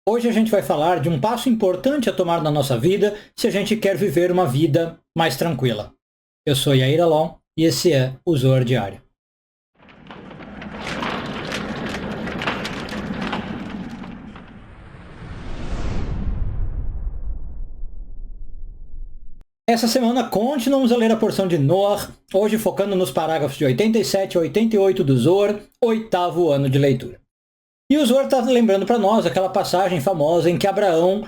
Hoje a gente vai falar de um passo importante a tomar na nossa vida se a gente quer viver uma vida mais tranquila. Eu sou Yair Alon e esse é o Zoar Diário. Essa semana continuamos a ler a porção de Noach, hoje focando nos parágrafos de 87 a 88 do Zoar, oitavo ano de leitura. E o Zoar está lembrando para nós aquela passagem famosa em que Abraão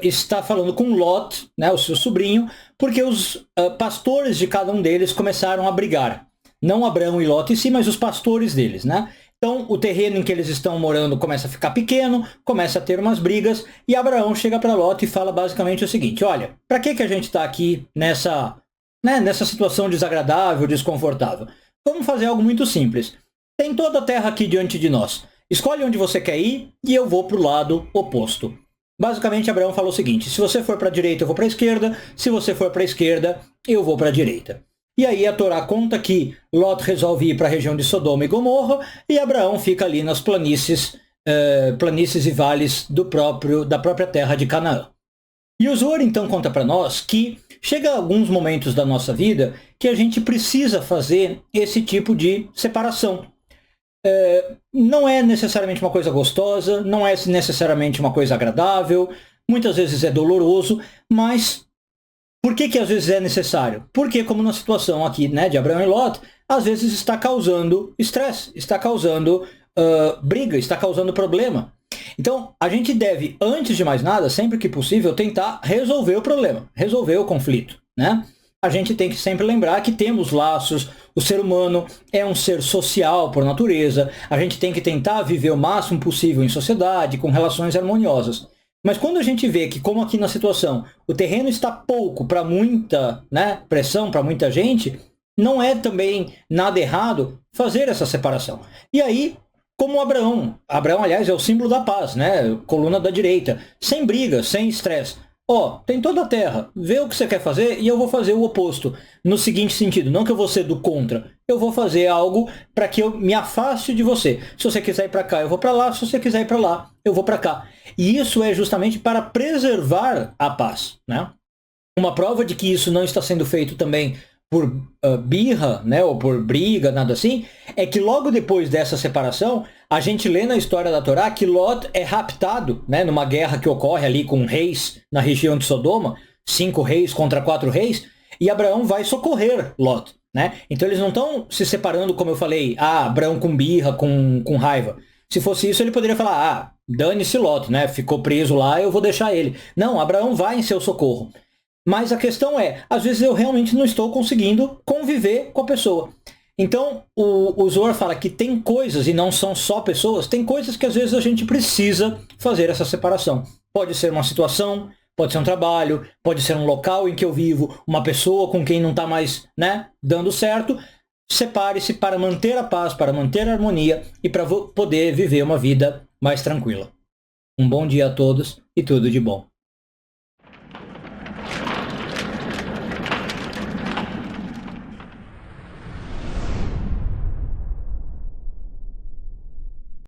está falando com Lot, né, o seu sobrinho, porque os pastores de cada um deles começaram a brigar. Não Abraão e Lot em si, mas os pastores deles, né? Então, o terreno em que eles estão morando começa a ficar pequeno, começa a ter umas brigas, e Abraão chega para Lot e fala basicamente o seguinte: olha, para que a gente está aqui nessa situação desagradável, desconfortável? Vamos fazer algo muito simples. Tem toda a terra aqui diante de nós. Escolhe onde você quer ir e eu vou para o lado oposto. Basicamente, Abraão falou o seguinte: se você for para a direita, eu vou para a esquerda. Se você for para a esquerda, eu vou para a direita. E aí a Torá conta que Lot resolve ir para a região de Sodoma e Gomorra e Abraão fica ali nas planícies e vales da própria terra de Canaã. E o Zoar então conta para nós que chega alguns momentos da nossa vida que a gente precisa fazer esse tipo de separação. Não é necessariamente uma coisa gostosa, não é necessariamente uma coisa agradável, muitas vezes é doloroso, mas por que às vezes é necessário? Porque, como na situação aqui, né, de Abraão e Lot, às vezes está causando estresse, está causando briga, está causando problema. Então, a gente deve, antes de mais nada, sempre que possível, tentar resolver o problema, resolver o conflito, né? A gente tem que sempre lembrar que temos laços, o ser humano é um ser social por natureza, a gente tem que tentar viver o máximo possível em sociedade, com relações harmoniosas. Mas quando a gente vê que, como aqui na situação, o terreno está pouco para muita, né, pressão, para muita gente, não é também nada errado fazer essa separação. E aí, como Abraão, aliás, é o símbolo da paz, né, coluna da direita, sem briga, sem estresse. Tem toda a terra, vê o que você quer fazer e eu vou fazer o oposto. No seguinte sentido, não que eu vou ser do contra, eu vou fazer algo para que eu me afaste de você. Se você quiser ir para cá, eu vou para lá, se você quiser ir para lá, eu vou para cá. E isso é justamente para preservar a paz, né? Uma prova de que isso não está sendo feito também por birra, né, ou por briga, nada assim, é que logo depois dessa separação, a gente lê na história da Torá que Lot é raptado, né, numa guerra que ocorre ali com reis na região de Sodoma, 5 reis contra 4 reis, e Abraão vai socorrer Lot, né? Então eles não estão se separando, como eu falei, Abraão com birra, com raiva. Se fosse isso, ele poderia falar, dane-se Lot, né, ficou preso lá, eu vou deixar ele. Não, Abraão vai em seu socorro. Mas a questão é, às vezes eu realmente não estou conseguindo conviver com a pessoa. Então, o Zoar fala que tem coisas, e não são só pessoas, tem coisas que às vezes a gente precisa fazer essa separação. Pode ser uma situação, pode ser um trabalho, pode ser um local em que eu vivo, uma pessoa com quem não está mais, né, dando certo. Separe-se para manter a paz, para manter a harmonia e para poder viver uma vida mais tranquila. Um bom dia a todos e tudo de bom.